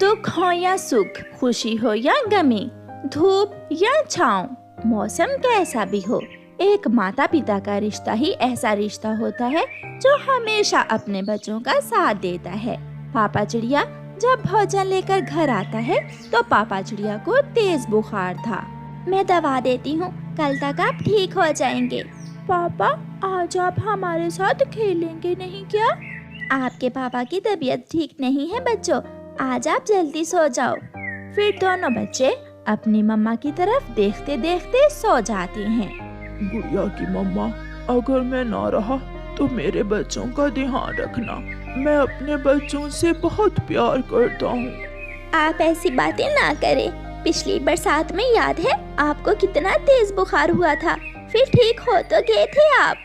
दुख हो या सुख, खुशी हो या गमी, धूप या छाँव, मौसम कैसा भी हो, एक माता पिता का रिश्ता ही ऐसा रिश्ता होता है जो हमेशा अपने बच्चों का साथ देता है। पापा चिड़िया जब भोजन लेकर घर आता है तो पापा चिड़िया को तेज बुखार था। मैं दवा देती हूँ, कल तक आप ठीक हो जाएंगे। पापा आज आप हमारे साथ खेलेंगे नहीं क्या? आपके पापा की तबीयत ठीक नहीं है बच्चों, आज आप जल्दी सो जाओ। फिर दोनों बच्चे अपनी मम्मा की तरफ देखते देखते सो जाते हैं। गुड़िया की मम्मा, अगर मैं ना रहा तो मेरे बच्चों का ध्यान रखना, मैं अपने बच्चों से बहुत प्यार करता हूँ। आप ऐसी बातें ना करें, पिछली बरसात में याद है आपको कितना तेज बुखार हुआ था, फिर ठीक हो तो गए थे आप।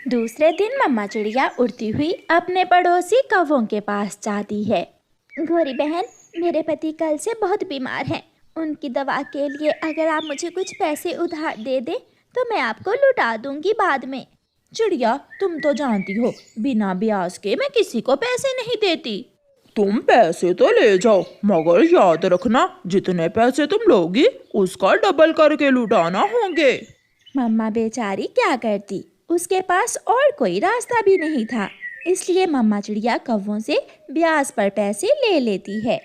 दूसरे दिन मम्मा चिड़िया उड़ती हुई अपने पड़ोसी कौवों के पास जाती है। गौरी बहन, मेरे पति कल से बहुत बीमार हैं, उनकी दवा के लिए अगर आप मुझे कुछ पैसे उधार दे दें तो मैं आपको लौटा दूंगी बाद में। चिड़िया, तुम तो जानती हो बिना ब्याज के मैं किसी को पैसे नहीं देती। तुम पैसे तो ले जाओ, मगर याद रखना जितने पैसे तुम लोगी उसका डबल करके लुटाना होंगे। मम्मा बेचारी क्या करती, उसके पास और कोई रास्ता भी नहीं था, इसलिए मम्मा चिड़िया कौवों से ब्याज पर पैसे ले लेती है।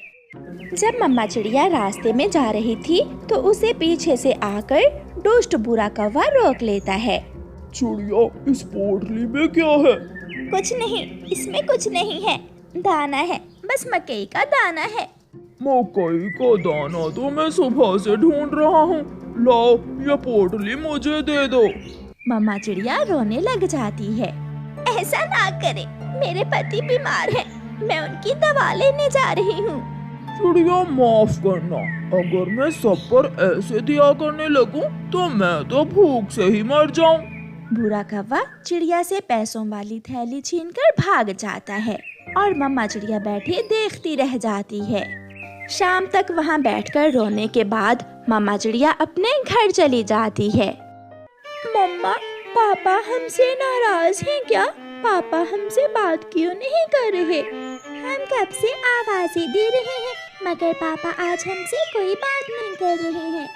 जब मम्मा चिड़िया रास्ते में जा रही थी तो उसे पीछे से आकर दुष्ट बुरा कौवा रोक लेता है। चिड़िया, इस पोटली में क्या है? कुछ नहीं, इसमें कुछ नहीं है, दाना है, बस मकई का दाना है। मकई का दाना तो मैं सुबह से ढूंढ रहा हूँ, लाओ ये पोटली मुझे दे दो। मम्मा चिड़िया रोने लग जाती है। ऐसा ना करे, मेरे पति बीमार हैं, मैं उनकी दवा लेने जा रही हूँ। चिड़िया माफ करना, अगर मैं सब पर ऐसे दिया करने लगूं तो मैं तो भूख से ही मर जाऊं। बुरा कौवा चिड़िया से पैसों वाली थैली छीनकर भाग जाता है और मम्मा चिड़िया बैठी देखती रह जाती है। शाम तक वहाँ बैठकर रोने के बाद मम्मा चिड़िया अपने घर चली जाती है। मम्मा, पापा हमसे नाराज हैं क्या? पापा हमसे बात क्यों नहीं कर रहे? हम कब से आवाज़ें दे रहे हैं मगर पापा आज हमसे कोई बात नहीं कर रहे हैं।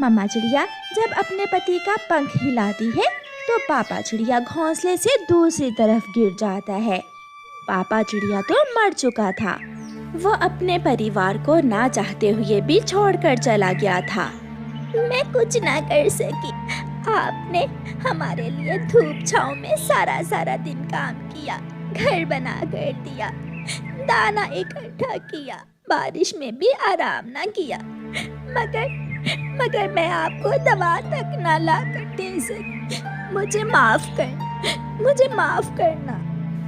मम्मा चिड़िया जब अपने पति का पंख हिलाती है तो पापा चिड़िया घोंसले से दूसरी तरफ गिर जाता है। पापा चिड़िया तो मर चुका था, वो अपने परिवार को ना चाहते हुए भी छोड़कर चला गया था। मैं कुछ ना कर सकी, आपने हमारे लिए धूप छाँव में सारा दिन काम किया, घर बना कर दिया, दाना इकट्ठा किया, बारिश में भी आराम ना किया, मगर मैं आपको दवा तक ना ला कर दे सकी। मुझे माफ करना।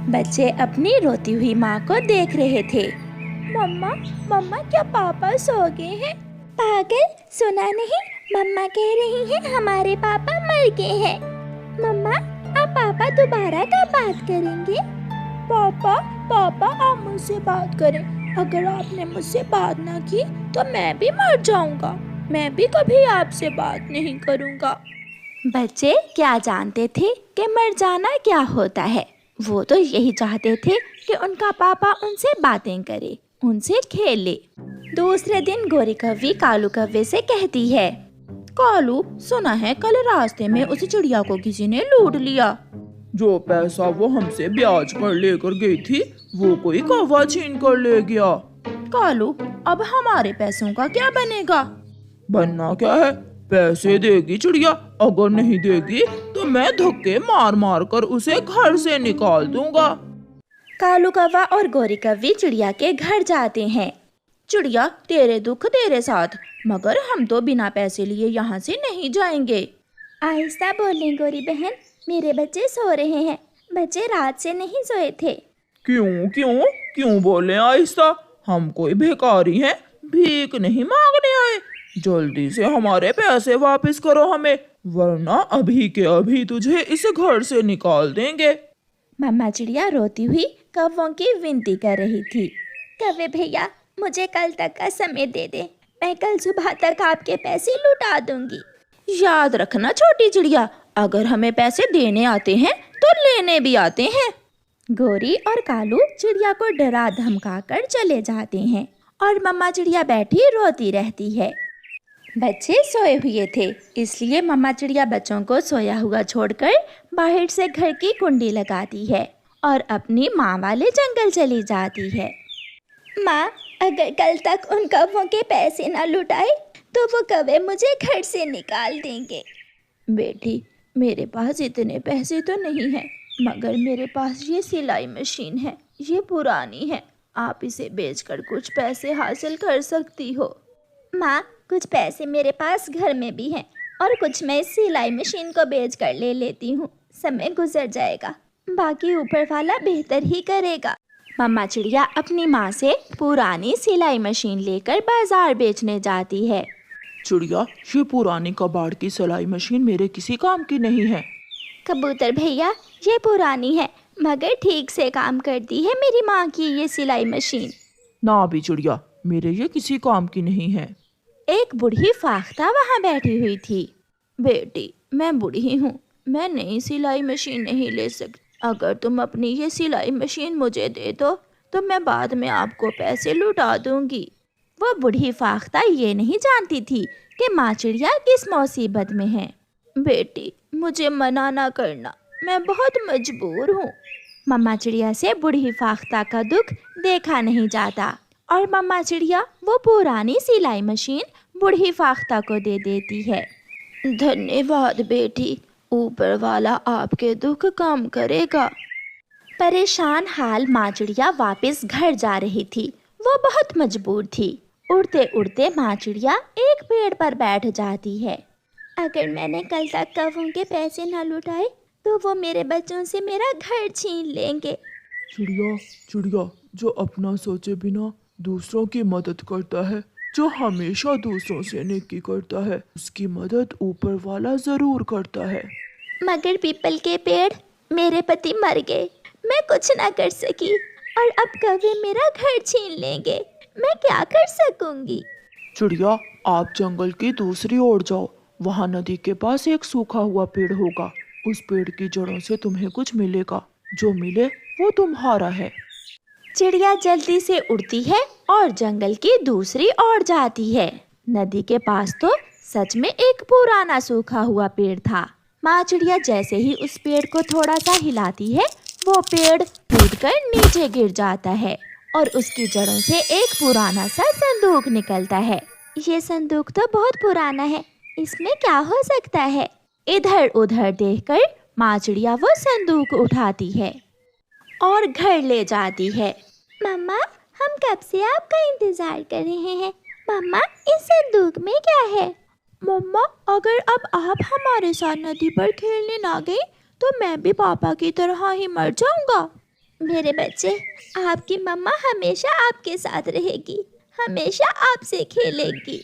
बच्चे अपनी रोती हुई माँ को देख रहे थे। मम्मा क्या पापा सो गए हैं? पागल, सुना नहीं? मम्मा कह रही है हमारे पापा मर गए हैं। मम्मा, अब पापा दोबारा कब बात करेंगे? पापा आप मुझसे बात करें, अगर आपने मुझसे बात ना की तो मैं भी मर जाऊंगा, मैं भी कभी आपसे बात नहीं करूंगा। बच्चे क्या जानते थे कि मर जाना क्या होता है, वो तो यही चाहते थे कि उनका पापा उनसे बातें करे, उनसे खेले। दूसरे दिन गोरी कौवी कालू कौवे से कहती है, कालू, सुना है कल रास्ते में उस चिड़िया को किसी ने लूट लिया। जो पैसा वो हमसे ब्याज पर लेकर गई थी वो कोई कौवा छीन कर ले गया। कालू, अब हमारे पैसों का क्या बनेगा? बनना क्या है, पैसे देगी चिड़िया, अगर नहीं देगी तो मैं धक्के मार मार कर उसे घर से निकाल दूंगा। कालू कौवा और गोरी कौवी चिड़िया के घर जाते हैं। चिड़िया, तेरे दुख तेरे साथ, मगर हम तो बिना पैसे लिए यहाँ से नहीं जाएंगे। आहिस्ता बोलें गोरी बहन, मेरे बच्चे सो रहे हैं, बच्चे रात से नहीं सोए थे। क्यों बोले आहिस्ता, हम कोई भिखारी हैं, भीख नहीं मांगने आए। जल्दी से हमारे पैसे वापस करो हमें, वरना अभी के अभी तुझे इस घर से निकाल देंगे। मम्मा चिड़िया रोती हुई कौवों की विनती कर रही थी। कौवे भैया, मुझे कल तक का समय दे दे, मैं कल सुबह तक आपके पैसे लौटा दूंगी। याद रखना छोटी चिड़िया, अगर हमें पैसे देने आते हैं तो लेने भी आते हैं। गोरी और कालू चिड़िया को डरा धमका कर चले जाते हैं और मम्मा चिड़िया बैठी रोती रहती है। बच्चे सोए हुए थे, इसलिए मम्मा चिड़िया बच्चों को सोया हुआ छोड़कर बाहर से घर की कुंडी लगाती है और अपनी माँ वाले जंगल चली जाती है। माँ, अगर कल तक उन कौवों के पैसे ना लुटाए तो वो कौवे मुझे घर से निकाल देंगे। बेटी, मेरे पास इतने पैसे तो नहीं हैं, मगर मेरे पास ये सिलाई मशीन है, ये पुरानी है, आप इसे बेचकर कुछ पैसे हासिल कर सकती हो। माँ, कुछ पैसे मेरे पास घर में भी हैं और कुछ मैं इस सिलाई मशीन को बेचकर ले लेती हूँ, समय गुजर जाएगा, बाकी ऊपर वाला बेहतर ही करेगा। मम्मा चिड़िया अपनी माँ से पुरानी सिलाई मशीन लेकर बाजार बेचने जाती है। चिड़िया, ये पुरानी कबाड़ की सिलाई मशीन मेरे किसी काम की नहीं है। कबूतर भैया, ये पुरानी है मगर ठीक से काम करती है मेरी माँ की ये सिलाई मशीन। ना भी चिड़िया, मेरे ये किसी काम की नहीं है। एक बूढ़ी फाख्ता वहाँ बैठी हुई थी। बेटी, मैं बूढ़ी हूँ, मैं नई सिलाई मशीन नहीं ले सकती। अगर तुम अपनी ये सिलाई मशीन मुझे दे दो तो मैं बाद में आपको पैसे लौटा दूंगी। वो बूढ़ी फाख्ता ये नहीं जानती थी कि माँ चिड़िया किस मुसीबत में है। बेटी, मुझे मना ना करना, मैं बहुत मजबूर हूँ। मम्मा चिड़िया से बूढ़ी फाख्ता का दुख देखा नहीं जाता और मम्मा चिड़िया वो पुरानी सिलाई मशीन बूढ़ी फाख्ता को दे देती है। धन्यवाद बेटी, ऊपर वाला आपके दुख कम करेगा। परेशान हाल माँ चिड़िया वापस घर जा रही थी। वो बहुत मजबूर थी। उड़ते उड़ते माँ चिड़िया एक पेड़ पर बैठ जाती है। अगर मैंने कल तक कौवों के पैसे न लुटाए तो वो मेरे बच्चों से मेरा घर छीन लेंगे। चिड़िया, चिड़िया, जो अपना सोचे बिना दूसरों की मदद करता है, जो हमेशा दूसरों से नेकी करता है, उसकी मदद ऊपर वाला जरूर करता है। मगर पीपल के पेड़, मेरे पति मर गए, मैं कुछ ना कर सकी और अब कौवे मेरा घर छीन लेंगे, मैं क्या कर सकूंगी। चिड़िया, आप जंगल की दूसरी ओर जाओ, वहाँ नदी के पास एक सूखा हुआ पेड़ होगा। उस पेड़ की जड़ों से तुम्हें कुछ मिलेगा, जो मिले वो तुम्हारा है। चिड़िया जल्दी से उड़ती है और जंगल की दूसरी ओर जाती है। नदी के पास तो सच में एक पुराना सूखा हुआ पेड़ था। माँ चिड़िया जैसे ही उस पेड़ को थोड़ा सा हिलाती है, वो पेड़ टूटकर नीचे गिर जाता है और उसकी जड़ों से एक पुराना सा संदूक निकलता है। ये संदूक तो बहुत पुराना है, इसमें क्या हो सकता है। इधर उधर देखकर माँ चिड़िया वो संदूक उठाती है और घर ले जाती है। मम्मा, हम कब से आपका इंतजार कर रहे हैं। मम्मा, इस संदूक में क्या है। मम्मा, अगर अब आप हमारे साथ नदी पर खेलने ना गई तो मैं भी पापा की तरह ही मर जाऊंगा। मेरे बच्चे, आपकी मम्मा हमेशा आपके साथ रहेगी, हमेशा आपसे खेलेगी।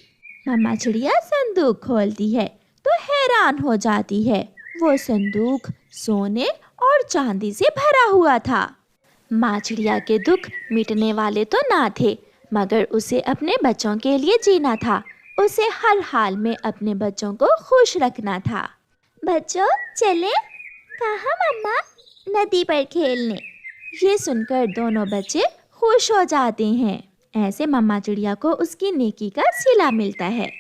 मम्मा चिड़िया संदूक खोलती है तो हैरान हो जाती है। वो संदूक सोने और चांदी से भरा हुआ था। माँ चिड़िया के दुख मिटने वाले तो ना थे, मगर उसे अपने बच्चों के लिए जीना था। उसे हर हाल में अपने बच्चों को खुश रखना था। बच्चों, चले। कहाँ मम्मा। नदी पर खेलने। ये सुनकर दोनों बच्चे खुश हो जाते हैं। ऐसे मम्मा चिड़िया को उसकी नेकी का सिला मिलता है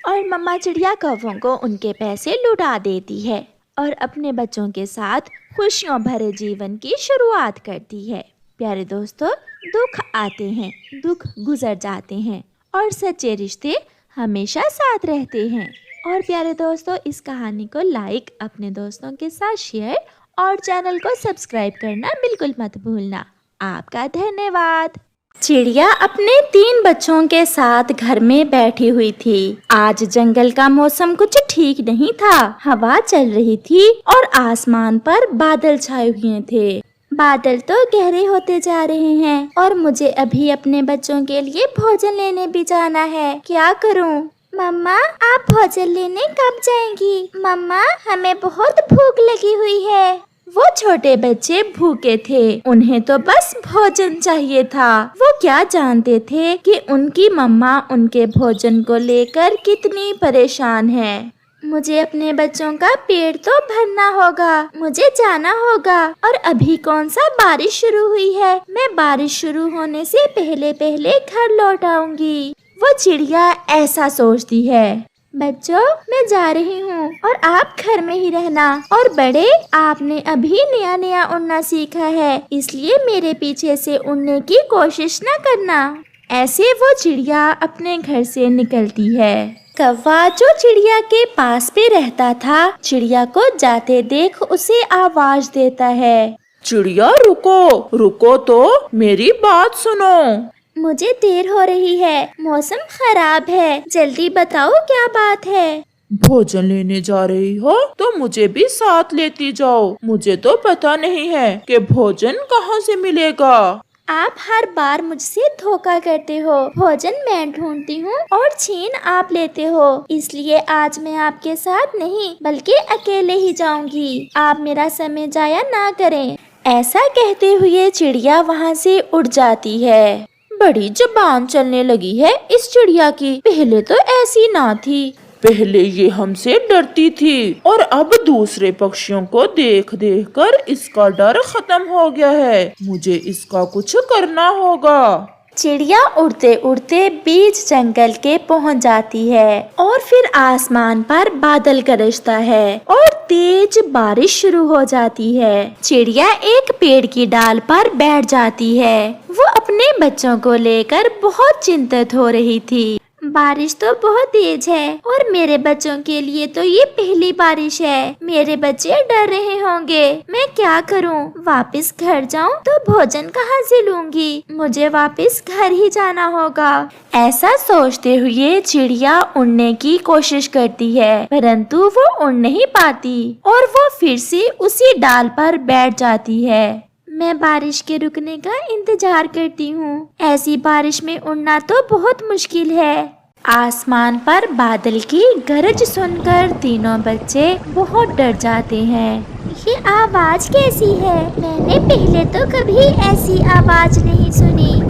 और मम्मा चिड़िया कौवों को उनके पैसे लुटा देती है और अपने बच्चों के साथ खुशियों भरे जीवन की शुरुआत करती है। प्यारे दोस्तों, दुख आते हैं, दुख गुजर जाते हैं और सच्चे रिश्ते हमेशा साथ रहते हैं। और प्यारे दोस्तों, इस कहानी को लाइक, अपने दोस्तों के साथ शेयर और चैनल को सब्सक्राइब करना बिल्कुल मत भूलना। आपका धन्यवाद। चिड़िया अपने 3 बच्चों के साथ घर में बैठी हुई थी। आज जंगल का मौसम कुछ ठीक नहीं था। हवा चल रही थी और आसमान पर बादल छाए हुए थे। बादल तो गहरे होते जा रहे हैं और मुझे अभी अपने बच्चों के लिए भोजन लेने भी जाना है। क्या करूं? मम्मा, आप भोजन लेने कब जाएंगी? मम्मा, हमें बहुत भूख लगी हुई है। वो छोटे बच्चे भूखे थे, उन्हें तो बस भोजन चाहिए था। वो क्या जानते थे कि उनकी मम्मा उनके भोजन को लेकर कितनी परेशान है। मुझे अपने बच्चों का पेट तो भरना होगा, मुझे जाना होगा। और अभी कौन सा बारिश शुरू हुई है, मैं बारिश शुरू होने से पहले पहले घर लौट आऊंगी। वो चिड़िया ऐसा सोचती है। बच्चों, मैं जा रही हूँ और आप घर में ही रहना। और बड़े, आपने अभी नया नया उड़ना सीखा है, इसलिए मेरे पीछे से उड़ने की कोशिश न करना। ऐसे वो चिड़िया अपने घर से निकलती है। कौवा जो चिड़िया के पास पे रहता था, चिड़िया को जाते देख उसे आवाज देता है। चिड़िया रुको, रुको तो मेरी बात सुनो। मुझे देर हो रही है, मौसम खराब है, जल्दी बताओ क्या बात है। भोजन लेने जा रही हो तो मुझे भी साथ लेती जाओ। मुझे तो पता नहीं है कि भोजन कहाँ से मिलेगा। आप हर बार मुझसे धोखा करते हो। भोजन मैं ढूंढती हूँ और छीन आप लेते हो, इसलिए आज मैं आपके साथ नहीं बल्कि अकेले ही जाऊंगी। आप मेरा समय जाया ना करें। ऐसा कहते हुए चिड़िया वहाँ से उड़ जाती है। बड़ी जुबान चलने लगी है इस चिड़िया की, पहले तो ऐसी ना थी। पहले ये हमसे डरती थी और अब दूसरे पक्षियों को देख देख कर इसका डर खत्म हो गया है। मुझे इसका कुछ करना होगा। चिड़िया उड़ते उड़ते बीच जंगल के पहुंच जाती है और फिर आसमान पर बादल गरजता है और तेज बारिश शुरू हो जाती है। चिड़िया एक पेड़ की डाल पर बैठ जाती है। वो अपने बच्चों को लेकर बहुत चिंतित हो रही थी। बारिश तो बहुत तेज है और मेरे बच्चों के लिए तो ये पहली बारिश है। मेरे बच्चे डर रहे होंगे, मैं क्या करूं? वापस घर जाऊं तो भोजन कहाँ से लूंगी? मुझे वापस घर ही जाना होगा। ऐसा सोचते हुए चिड़िया उड़ने की कोशिश करती है, परंतु वो उड़ नहीं पाती और वो फिर से उसी डाल पर बैठ जाती है। मैं बारिश के रुकने का इंतजार करती हूँ। ऐसी बारिश में उड़ना तो बहुत मुश्किल है। आसमान पर बादल की गरज सुनकर तीनों बच्चे बहुत डर जाते हैं। ये आवाज कैसी है? मैंने पहले तो कभी ऐसी आवाज नहीं सुनी।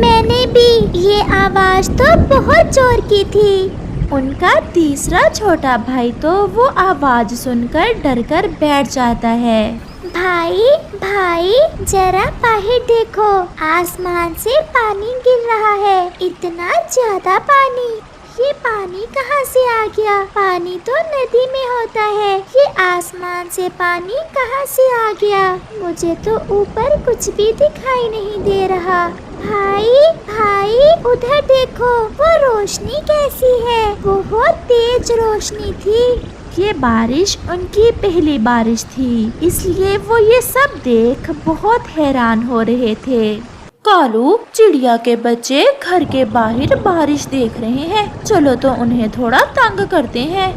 मैंने भी, ये आवाज तो बहुत जोर की थी। उनका तीसरा छोटा भाई तो वो आवाज सुनकर डरकर बैठ जाता है। भाई भाई, जरा बाहर देखो, आसमान से पानी गिर रहा है, इतना ज्यादा पानी। ये पानी कहाँ से आ गया? पानी तो नदी में होता है, ये आसमान से पानी कहाँ से आ गया? मुझे तो ऊपर कुछ भी दिखाई नहीं दे रहा। भाई भाई, उधर देखो, वो रोशनी कैसी है? बहुत तेज रोशनी थी। ये बारिश उनकी पहली बारिश थी, इसलिए वो ये सब देख बहुत हैरान हो रहे थे। कालू, चिड़िया के बच्चे घर के बाहर बारिश देख रहे हैं, चलो तो उन्हें थोड़ा तंग करते हैं।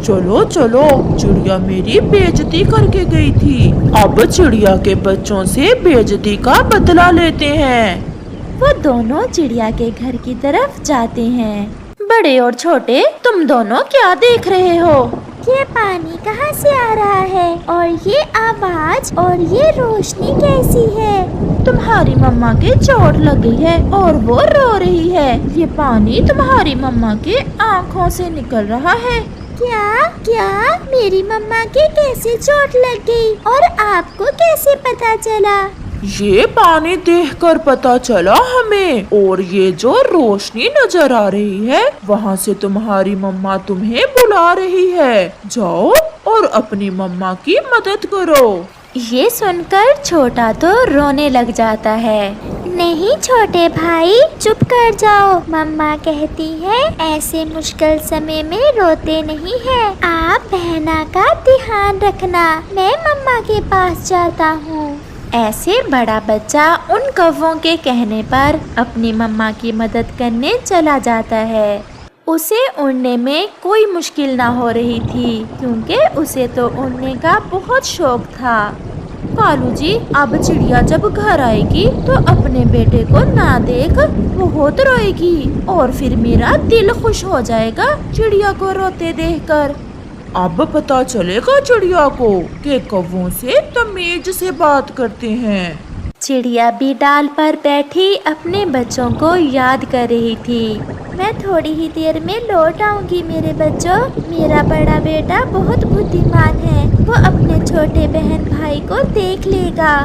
चलो चलो, चिड़िया मेरी बेइज्जती करके गई थी, अब चिड़िया के बच्चों से बेइज्जती का बदला लेते हैं। वो दोनों चिड़िया के घर की तरफ जाते हैं। बड़े और छोटे, तुम दोनों क्या देख रहे हो? ये पानी कहाँ से आ रहा है और ये आवाज और ये रोशनी कैसी है? तुम्हारी मम्मा के चोट लगी है और वो रो रही है। ये पानी तुम्हारी मम्मा के आँखों से निकल रहा है। क्या क्या? मेरी मम्मा के कैसे चोट लग गई और आपको कैसे पता चला? ये पानी देखकर पता चला हमें, और ये जो रोशनी नजर आ रही है वहाँ से तुम्हारी मम्मा तुम्हें बुला रही है। जाओ और अपनी मम्मा की मदद करो। ये सुनकर छोटा तो रोने लग जाता है। नहीं छोटे भाई, चुप कर जाओ। मम्मा कहती है ऐसे मुश्किल समय में रोते नहीं है। आप बहना का ध्यान रखना, मैं मम्मा के पास जाता हूँ। ऐसे बड़ा बच्चा उन कौवों के कहने पर अपनी मम्मा की मदद करने चला जाता है। उसे उड़ने में कोई मुश्किल ना हो रही थी, क्योंकि उसे तो उड़ने का बहुत शौक था। कालू जी, अब चिड़िया जब घर आएगी तो अपने बेटे को ना देख बहुत रोएगी और फिर मेरा दिल खुश हो जाएगा चिड़िया को रोते देखकर। अब पता चलेगा चिड़िया को कि कौवों से तमीज से बात करते हैं। चिड़िया भी डाल पर बैठी अपने बच्चों को याद कर रही थी। मैं थोड़ी ही देर में लौट आऊंगी मेरे बच्चों। मेरा बड़ा बेटा बहुत बुद्धिमान है, वो अपने छोटे बहन भाई को देख लेगा।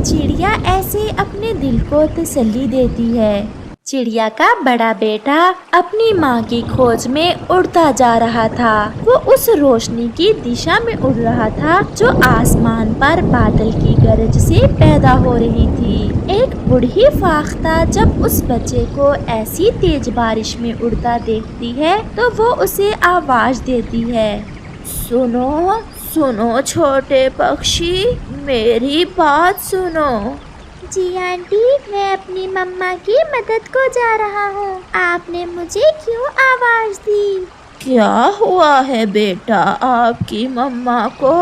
चिड़िया ऐसे अपने दिल को तसल्ली देती है। चिड़िया का बड़ा बेटा अपनी माँ की खोज में उड़ता जा रहा था। वो उस रोशनी की दिशा में उड़ रहा था जो आसमान पर बादल की गरज से पैदा हो रही थी। एक बूढ़ी फाख्ता जब उस बच्चे को ऐसी तेज बारिश में उड़ता देखती है तो वो उसे आवाज देती है, सुनो सुनो छोटे पक्षी, मेरी बात सुनो। जी आंटी, मैं अपनी मम्मा की मदद को जा रहा हूँ। आपने मुझे क्यों आवाज दी? क्या हुआ है बेटा आपकी मम्मा को?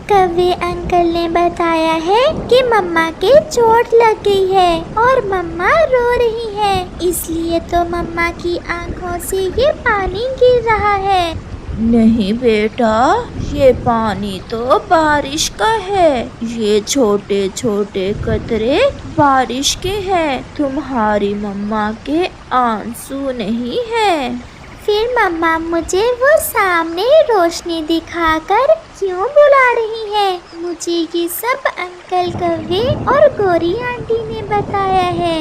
कौवे अंकल ने बताया है कि मम्मा के चोट लग गई है और मम्मा रो रही है, इसलिए तो मम्मा की आंखों से ये पानी गिर रहा है। नहीं बेटा, ये पानी तो बारिश का है। ये छोटे छोटे कतरे बारिश के हैं, तुम्हारी मम्मा के आंसू नहीं है। फिर मम्मा मुझे वो सामने रोशनी दिखाकर क्यों बुला रही है? मुझे ये सब अंकल कौवे और गोरी आंटी ने बताया है।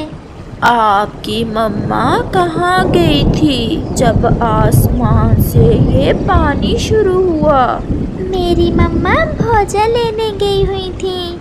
आपकी मम्मा कहाँ गई थी जब आसमान से ये पानी शुरू हुआ? मेरी मम्मा भोजन लेने गई हुई थी।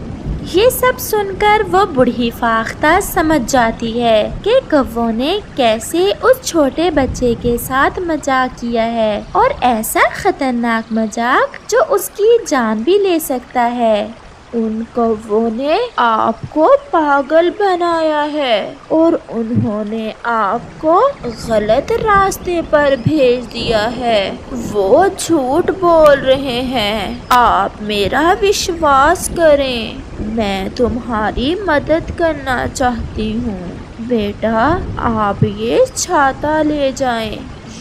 ये सब सुनकर वो बूढ़ी फाख्ता समझ जाती है कि कौवों ने कैसे उस छोटे बच्चे के साथ मजाक किया है, और ऐसा खतरनाक मजाक जो उसकी जान भी ले सकता है। उन कौवों ने आपको पागल बनाया है और उन्होंने आपको गलत रास्ते पर भेज दिया है। वो झूठ बोल रहे हैं, आप मेरा विश्वास करें। मैं तुम्हारी मदद करना चाहती हूँ। बेटा, आप ये छाता ले जाएं।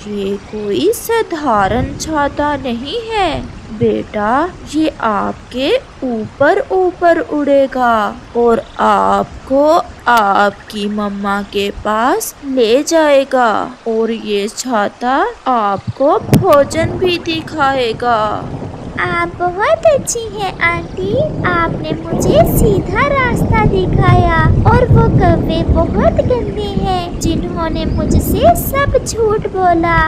ये कोई साधारण छाता नहीं है बेटा, ये आपके ऊपर ऊपर उड़ेगा और आपको आपकी मम्मा के पास ले जाएगा, और ये छाता आपको भोजन भी दिखाएगा। आप बहुत अच्छी हैं आंटी, आपने मुझे सीधा रास्ता दिखाया। और वो कौवे बहुत गंदे हैं जिन्होंने मुझसे सब झूठ बोला।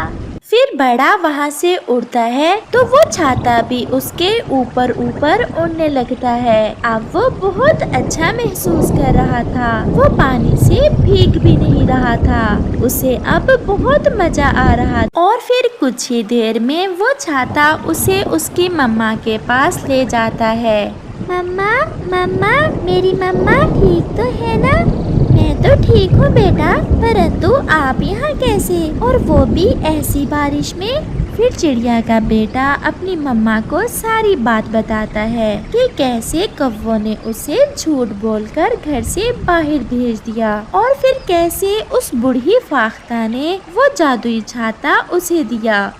फिर बड़ा वहाँ से उड़ता है तो वो छाता भी उसके ऊपर ऊपर उड़ने लगता है। अब वो बहुत अच्छा महसूस कर रहा था। वो पानी से भीग भी नहीं रहा था। उसे अब बहुत मजा आ रहा था। और फिर कुछ ही देर में वो छाता उसे उसकी मम्मा के पास ले जाता है। मम्मा मम्मा, मेरी मम्मा ठीक तो है ना? मैं तो ठीक हूँ बेटा, परंतु आप यहाँ कैसे, और वो भी ऐसी बारिश में? फिर चिड़िया का बेटा अपनी मम्मा को सारी बात बताता है कि कैसे कौवों ने उसे झूठ बोलकर घर से बाहर भेज दिया, और फिर कैसे उस बूढ़ी फाख्ता ने वो जादुई छाता उसे दिया।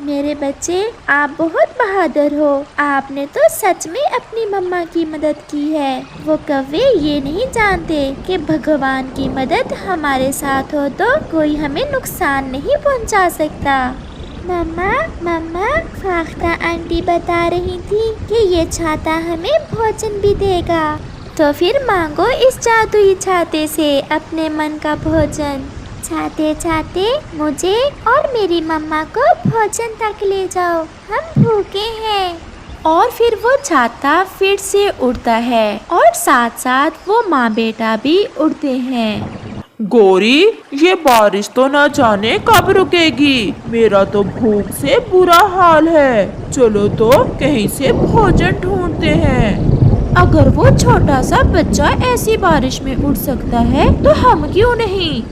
मेरे बच्चे, आप बहुत बहादुर हो। आपने तो सच में अपनी मम्मा की मदद की है। वो कौवे ये नहीं जानते कि भगवान की मदद हमारे साथ हो तो कोई हमें नुकसान नहीं पहुंचा सकता। मम्मा मम्मा, फाख्ता आंटी बता रही थी कि ये छाता हमें भोजन भी देगा। तो फिर मांगो इस जादुई छाते से अपने मन का भोजन। छाते छाते मुझे और मेरी मम्मा को भोजन तक ले जाओ, हम भूखे हैं। और फिर वो छाता फिर से उड़ता है और साथ साथ वो माँ बेटा भी उड़ते हैं। गोरी, ये बारिश तो न जाने कब रुकेगी। मेरा तो भूख से बुरा हाल है। चलो तो कहीं से भोजन ढूंढते हैं। अगर वो छोटा सा बच्चा ऐसी बारिश में उड़ सकता है तो हम क्यों नहीं?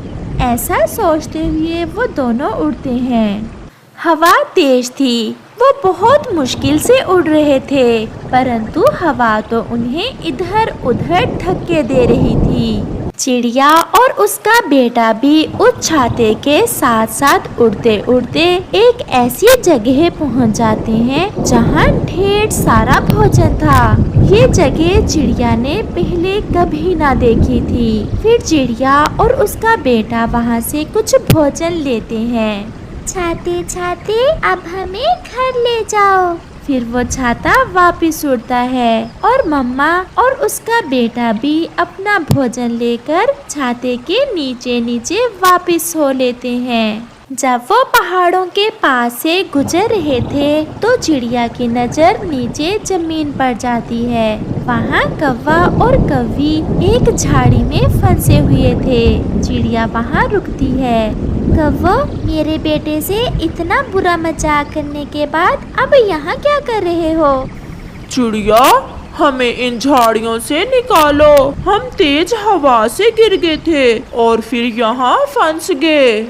ऐसा सोचते हुए वो दोनों उड़ते हैं। हवा तेज थी, वो बहुत मुश्किल से उड़ रहे थे, परंतु हवा तो उन्हें इधर उधर धक्के दे रही थी। चिड़िया और उसका बेटा भी उस छाते के साथ साथ उड़ते उड़ते एक ऐसी जगह पहुंच जाते हैं जहां ढेर सारा भोजन था। ये जगह चिड़िया ने पहले कभी ना देखी थी। फिर चिड़िया और उसका बेटा वहाँ से कुछ भोजन लेते हैं। छाते छाते अब हमें घर ले जाओ। फिर वो छाता वापिस उड़ता है और मम्मा और उसका बेटा भी अपना भोजन लेकर छाते के नीचे नीचे वापिस सो लेते हैं। जब वो पहाड़ों के पास से गुजर रहे थे तो चिड़िया की नज़र नीचे जमीन पर जाती है। वहाँ कौवा और कौवी एक झाड़ी में फंसे हुए थे। चिड़िया वहाँ रुकती है। कौवा, मेरे बेटे से इतना बुरा मजाक करने के बाद अब यहाँ क्या कर रहे हो? चिड़िया, हमें इन झाड़ियों से निकालो। हम तेज हवा से गिर गए थे और फिर यहाँ फंस गए।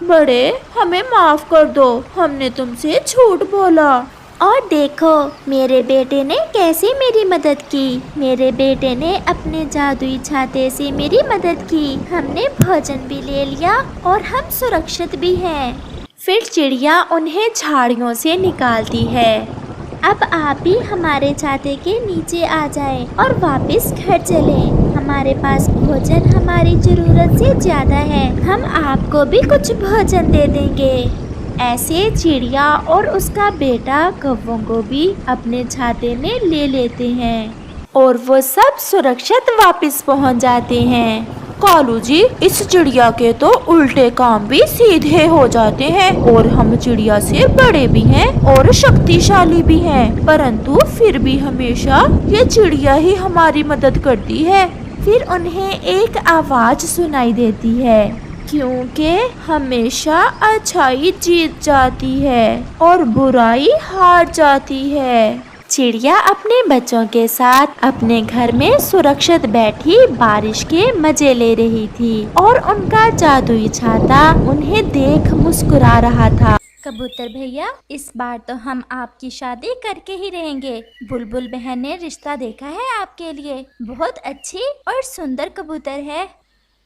बड़े, हमें माफ कर दो, हमने तुमसे झूठ बोला। और देखो मेरे बेटे ने कैसे मेरी मदद की। मेरे बेटे ने अपने जादुई छाते से मेरी मदद की। हमने भोजन भी ले लिया और हम सुरक्षित भी हैं। फिर चिड़िया उन्हें झाड़ियों से निकालती है। अब आप भी हमारे छाते के नीचे आ जाएं और वापस घर चलें। हमारे पास भोजन हमारी जरूरत से ज्यादा है। हम आपको भी कुछ भोजन दे देंगे। ऐसे चिड़िया और उसका बेटा कौवों को भी अपने छाते में ले लेते हैं और वो सब सुरक्षित वापस पहुंच जाते हैं। कालू जी, इस चिड़िया के तो उल्टे काम भी सीधे हो जाते हैं और हम चिड़िया से बड़े भी हैं और शक्तिशाली भी हैं, परंतु फिर भी हमेशा ये चिड़िया ही हमारी मदद करती है। फिर उन्हें एक आवाज सुनाई देती है, क्योंकि हमेशा अच्छाई जीत जाती है और बुराई हार जाती है। चिड़िया अपने बच्चों के साथ अपने घर में सुरक्षित बैठी बारिश के मजे ले रही थी और उनका जादुई छाता उन्हें देख मुस्कुरा रहा था। कबूतर भैया, इस बार तो हम आपकी शादी करके ही रहेंगे। बुलबुल बहन ने रिश्ता देखा है आपके लिए। बहुत अच्छी और सुंदर कबूतर है।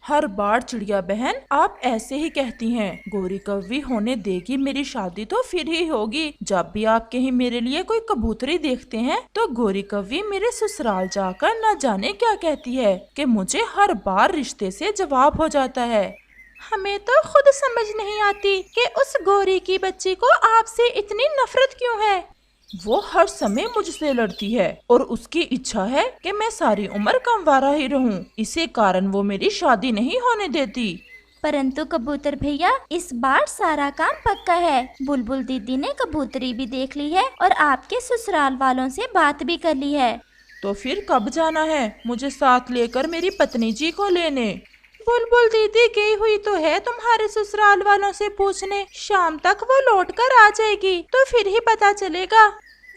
हर बार चिड़िया बहन आप ऐसे ही कहती हैं। गोरी कौवी होने देगी मेरी शादी तो फिर ही होगी। जब भी आप कहीं मेरे लिए कोई कबूतरी देखते हैं तो गोरी कौवी मेरे ससुराल जाकर न जाने क्या कहती है कि मुझे हर बार रिश्ते से जवाब हो जाता है। हमें तो खुद समझ नहीं आती कि उस गोरी की बच्ची को आपसे इतनी नफरत क्यों है। वो हर समय मुझसे लड़ती है और उसकी इच्छा है कि मैं सारी उम्र कंवारा ही रहूं। इसी कारण वो मेरी शादी नहीं होने देती। परंतु कबूतर भैया, इस बार सारा काम पक्का है। बुलबुल दीदी ने कबूतरी भी देख ली है और आपके ससुराल वालों से बात भी कर ली है। तो फिर कब जाना है मुझे साथ लेकर मेरी पत्नी जी को लेने? बुलबुल दीदी गई हुई तो है तुम्हारे ससुराल वालों से पूछने। शाम तक वो लौट कर आ जाएगी तो फिर ही पता चलेगा।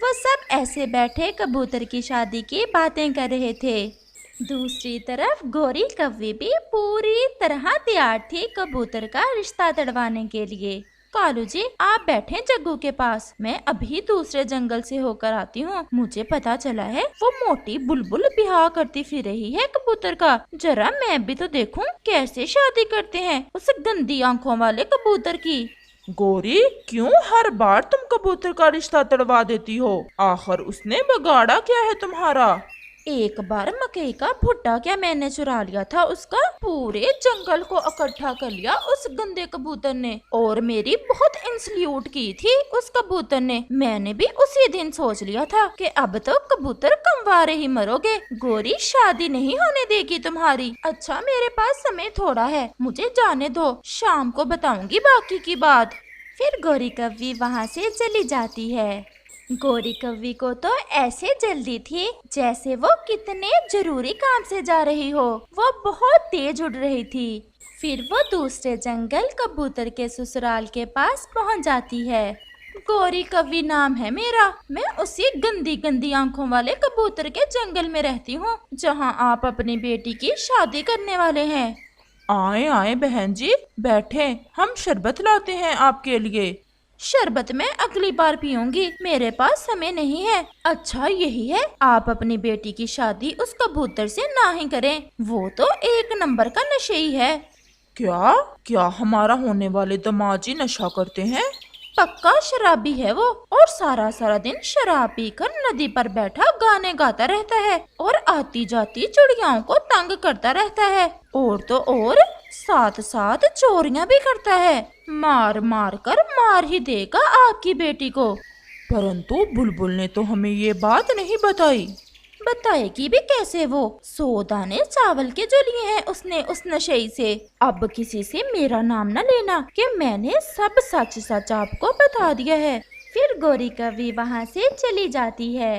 वो सब ऐसे बैठे कबूतर की शादी की बातें कर रहे थे। दूसरी तरफ गोरी कौवी भी पूरी तरह तैयार थी कबूतर का रिश्ता तड़वाने के लिए। कालू जी, आप बैठे जग्गू के पास, मैं अभी दूसरे जंगल से होकर आती हूँ। मुझे पता चला है वो मोटी बुलबुल ब्याह करती फिर रही है कबूतर का। जरा मैं भी तो देखूं कैसे शादी करते हैं उस गंदी आंखों वाले कबूतर की। गोरी, क्यों हर बार तुम कबूतर का रिश्ता तड़वा देती हो? आखिर उसने बिगाड़ा क्या है तुम्हारा? एक बार मकई का भुट्टा क्या मैंने चुरा लिया था उसका। पूरे जंगल को इकट्ठा कर लिया उस गंदे कबूतर ने और मेरी बहुत इंसल्यूट की थी उस कबूतर ने। मैंने भी उसी दिन सोच लिया था कि अब तो कबूतर कंवारे ही मरोगे। गोरी शादी नहीं होने देगी तुम्हारी। अच्छा, मेरे पास समय थोड़ा है, मुझे जाने दो, शाम को बताऊंगी बाकी की बात। फिर गोरी कौवी वहाँ से चली जाती है। गोरी कौवी को तो ऐसे जल्दी थी जैसे वो कितने जरूरी काम से जा रही हो। वो बहुत तेज उड़ रही थी। फिर वो दूसरे जंगल कबूतर के ससुराल के पास पहुंच जाती है। गोरी कौवी नाम है मेरा। मैं उसी गंदी गंदी आंखों वाले कबूतर के जंगल में रहती हूँ जहाँ आप अपनी बेटी की शादी करने वाले हैं। आए आए बहन जी, बैठे, हम शरबत लाते हैं आपके लिए। शरबत मैं अगली बार पीऊंगी, मेरे पास समय नहीं है। अच्छा यही है, आप अपनी बेटी की शादी उस कबूतर से ना ही करें, वो तो एक नंबर का नशेई है। क्या क्या हमारा होने वाले दामाद जी नशा करते हैं? पक्का शराबी है वो, और सारा सारा दिन शराब पीकर नदी पर बैठा गाने गाता रहता है और आती जाती चिड़ियाओं को तंग करता रहता है, और तो और साथ साथ चोरियां भी करता है। मार मार कर मार ही देगा आपकी बेटी को। परंतु बुलबुल ने तो हमें ये बात नहीं बताई। बताएगी भी कैसे वो? 100 दाने चावल के जो लिए हैं उसने उस नशेई से। अब किसी से मेरा नाम न लेना कि मैंने सब सच सच आपको बता दिया है। फिर गौरी कव्वी वहाँ से चली जाती है।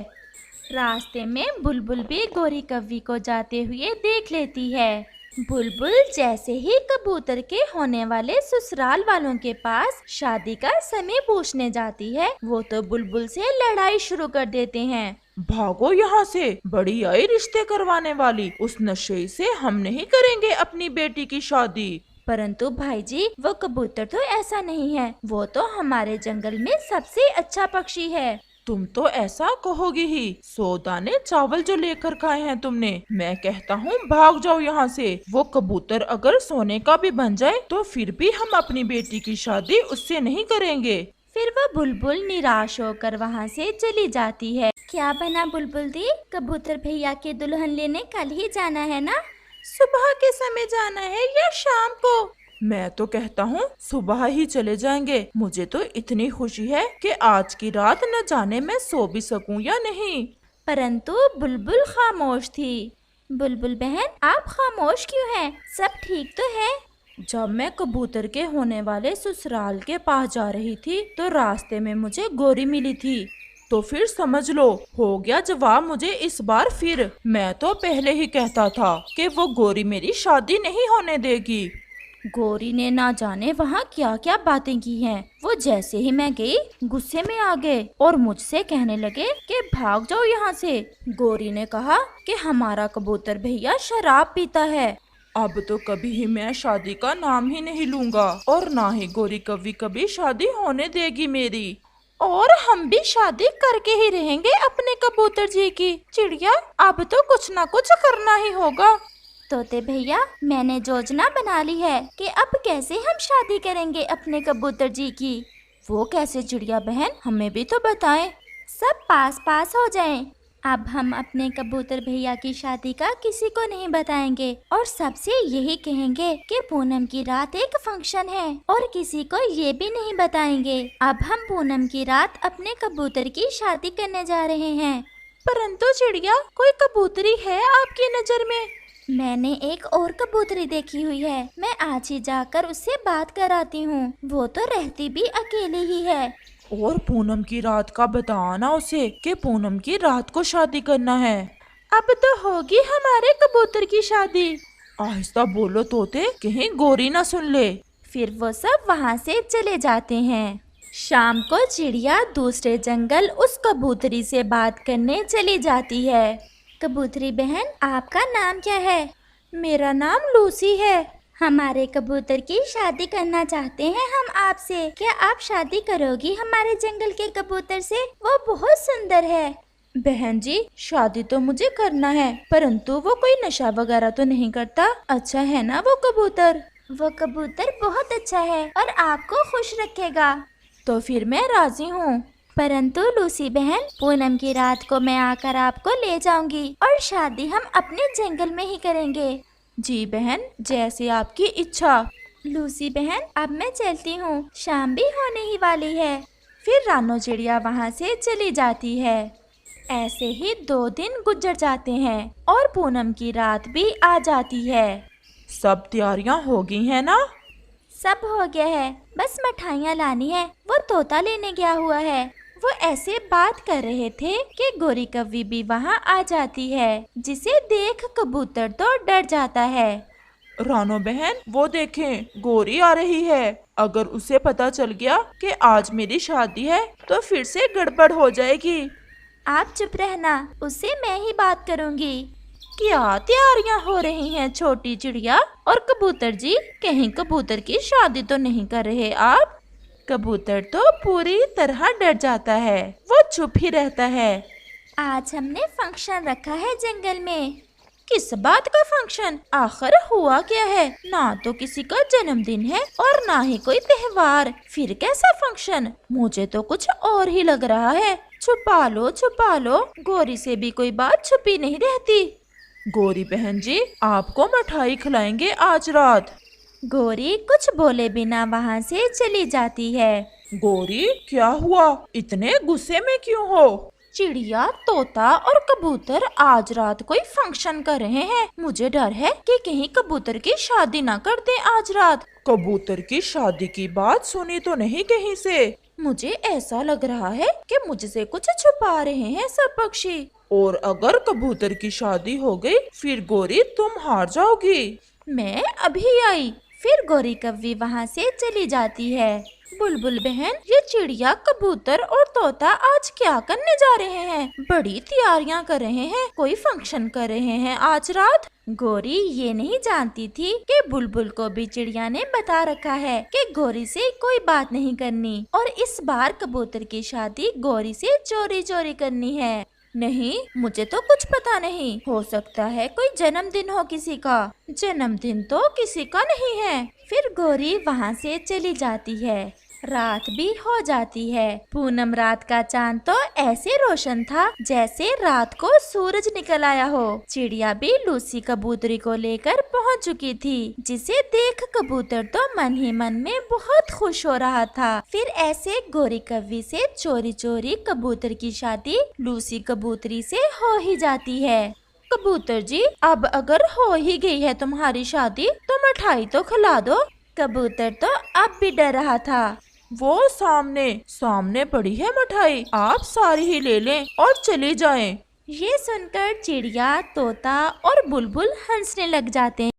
रास्ते में बुलबुल भी गौरी कव्वी को जाते हुए देख लेती है। बुलबुल जैसे ही कबूतर के होने वाले ससुराल वालों के पास शादी का समय पूछने जाती है, वो तो बुलबुल से लड़ाई शुरू कर देते हैं। भागो यहाँ से, बड़ी आई रिश्ते करवाने वाली, उस नशे से हम नहीं करेंगे अपनी बेटी की शादी। परंतु भाई जी, वो कबूतर तो ऐसा नहीं है, वो तो हमारे जंगल में सबसे अच्छा पक्षी है। तुम तो ऐसा कहोगी ही। 100 दाने चावल जो लेकर खाए हैं तुमने। मैं कहता हूँ भाग जाओ यहाँ से। वो कबूतर अगर सोने का भी बन जाए तो फिर भी हम अपनी बेटी की शादी उससे नहीं करेंगे। फिर वह बुलबुल निराश होकर वहाँ से चली जाती है। क्या बना बुलबुल दी, कबूतर भैया के दुल्हन लेने कल ही जाना है ना? सुबह के समय जाना है या शाम को? मैं तो कहता हूँ सुबह ही चले जाएंगे। मुझे तो इतनी खुशी है कि आज की रात न जाने मैं सो भी सकूं या नहीं। परंतु बुलबुल खामोश थी। बुलबुल बहन, आप खामोश क्यों हैं? सब ठीक तो है? जब मैं कबूतर के होने वाले ससुराल के पास जा रही थी तो रास्ते में मुझे गौरी मिली थी। तो फिर समझ लो, हो गया जवाब मुझे इस बार फिर। मैं तो पहले ही कहता था कि वो गौरी मेरी शादी नहीं होने देगी। गौरी ने ना जाने वहाँ क्या क्या बातें की हैं। वो जैसे ही मैं गई गुस्से में आ गए और मुझसे कहने लगे कि भाग जाओ यहाँ से। गौरी ने कहा कि हमारा कबूतर भैया शराब पीता है। अब तो कभी ही मैं शादी का नाम ही नहीं लूंगा और ना ही गौरी कभी शादी होने देगी मेरी। और हम भी शादी करके ही रहेंगे अपने कबूतर जी की। चिड़िया, अब तो कुछ ना कुछ करना ही होगा। तोते भैया, मैंने योजना बना ली है कि अब कैसे हम शादी करेंगे अपने कबूतर जी की। वो कैसे चिड़िया बहन, हमें भी तो बताएं। सब पास पास हो जाएं। अब हम अपने कबूतर भैया की शादी का किसी को नहीं बताएंगे और सबसे यही कहेंगे कि पूनम की रात एक फंक्शन है और किसी को ये भी नहीं बताएंगे। अब हम पूनम की रात अपने कबूतर की शादी करने जा रहे हैं। परंतु चिड़िया, कोई कबूतरी है आपकी नजर में? मैंने एक और कबूतरी देखी हुई है, मैं आज ही जाकर उससे बात कराती हूँ। वो तो रहती भी अकेली ही है। और पूनम की रात का बताना उसे कि पूनम की रात को शादी करना है। अब तो होगी हमारे कबूतर की शादी। आहिस्ता बोलो तोते, कहीं गौरी ना सुन ले। फिर वो सब वहाँ से चले जाते हैं। शाम को चिड़िया दूसरे जंगल उस कबूतरी से बात करने चली जाती है। कबूतरी बहन, आपका नाम क्या है? मेरा नाम लूसी है। हमारे कबूतर की शादी करना चाहते हैं हम आपसे। क्या आप शादी करोगी हमारे जंगल के कबूतर से? वो बहुत सुंदर है। बहन जी, शादी तो मुझे करना है, परंतु वो कोई नशा वगैरह तो नहीं करता। अच्छा है ना वो कबूतर? वो कबूतर बहुत अच्छा है और आपको खुश रखेगा। तो फिर मैं राजी हूँ। परंतु लूसी बहन, पूनम की रात को मैं आकर आपको ले जाऊंगी और शादी हम अपने जंगल में ही करेंगे। जी बहन, जैसी आपकी इच्छा। लूसी बहन, अब मैं चलती हूँ, शाम भी होने ही वाली है। फिर रानो चिड़िया वहाँ से चली जाती है। ऐसे ही 2 दिन गुजर जाते हैं और पूनम की रात भी आ जाती है। सब तैयारियां हो गई है ना? सब हो गया है, बस मिठाइयाँ लानी है। वो तोता लेने गया हुआ है। वो ऐसे बात कर रहे थे कि गौरी कव्वी भी वहाँ आ जाती है, जिसे देख कबूतर तो डर जाता है। रानो बहन, वो देखें, गौरी आ रही है। अगर उसे पता चल गया कि आज मेरी शादी है तो फिर से गड़बड़ हो जाएगी। आप चुप रहना, उससे मैं ही बात करूँगी। क्या तैयारियां हो रही हैं छोटी चिड़िया और कबूतर जी? कहीं कबूतर की शादी तो नहीं कर रहे आप? कबूतर तो पूरी तरह डर जाता है, वो चुप ही रहता है। आज हमने फंक्शन रखा है जंगल में। किस बात का फंक्शन? आखिर हुआ क्या है? ना तो किसी का जन्मदिन है और ना ही कोई त्योहार, फिर कैसा फंक्शन? मुझे तो कुछ और ही लग रहा है। छुपा लो, गौरी से भी कोई बात छुपी नहीं रहती। गौरी बहन जी, आपको मिठाई खिलाएंगे आज रात। गौरी कुछ बोले बिना वहाँ से चली जाती है। गौरी, क्या हुआ? इतने गुस्से में क्यों हो? चिड़िया, तोता और कबूतर आज रात कोई फंक्शन कर रहे हैं। मुझे डर है कि कहीं कबूतर की शादी ना कर दे आज रात। कबूतर की शादी की बात सुनी तो नहीं कहीं से? मुझे ऐसा लग रहा है कि मुझसे कुछ छुपा रहे हैं सब पक्षी। और अगर कबूतर की शादी हो गई फिर गौरी तुम हार जाओगी। मैं अभी आई। फिर गौरी कव्वी वहाँ से चली जाती है। बुलबुल बहन, ये चिड़िया, कबूतर और तोता आज क्या करने जा रहे हैं? बड़ी तैयारियां कर रहे हैं, कोई फंक्शन कर रहे हैं आज रात। गौरी ये नहीं जानती थी कि बुलबुल को भी चिड़िया ने बता रखा है कि गौरी से कोई बात नहीं करनी और इस बार कबूतर की शादी गौरी से चोरी चोरी करनी है। नहीं, मुझे तो कुछ पता नहीं। हो सकता है कोई जन्मदिन हो किसी का। जन्मदिन तो किसी का नहीं है। फिर गौरी वहाँ से चली जाती है। रात भी हो जाती है। पूनम रात का चांद तो ऐसे रोशन था जैसे रात को सूरज निकल आया हो। चिड़िया भी लूसी कबूतरी को लेकर पहुंच चुकी थी, जिसे देख कबूतर तो मन ही मन में बहुत खुश हो रहा था। फिर ऐसे गौरी कव्वी से चोरी चोरी कबूतर की शादी लूसी कबूतरी से हो ही जाती है। कबूतर जी, अब अगर हो ही गई है तुम्हारी शादी तो मिठाई तो खिला दो। कबूतर तो अब भी डर रहा था। वो सामने पड़ी है मिठाई, आप सारी ही ले लें और चले जाएं। ये सुनकर चिड़िया, तोता और बुलबुल हंसने लग जाते हैं।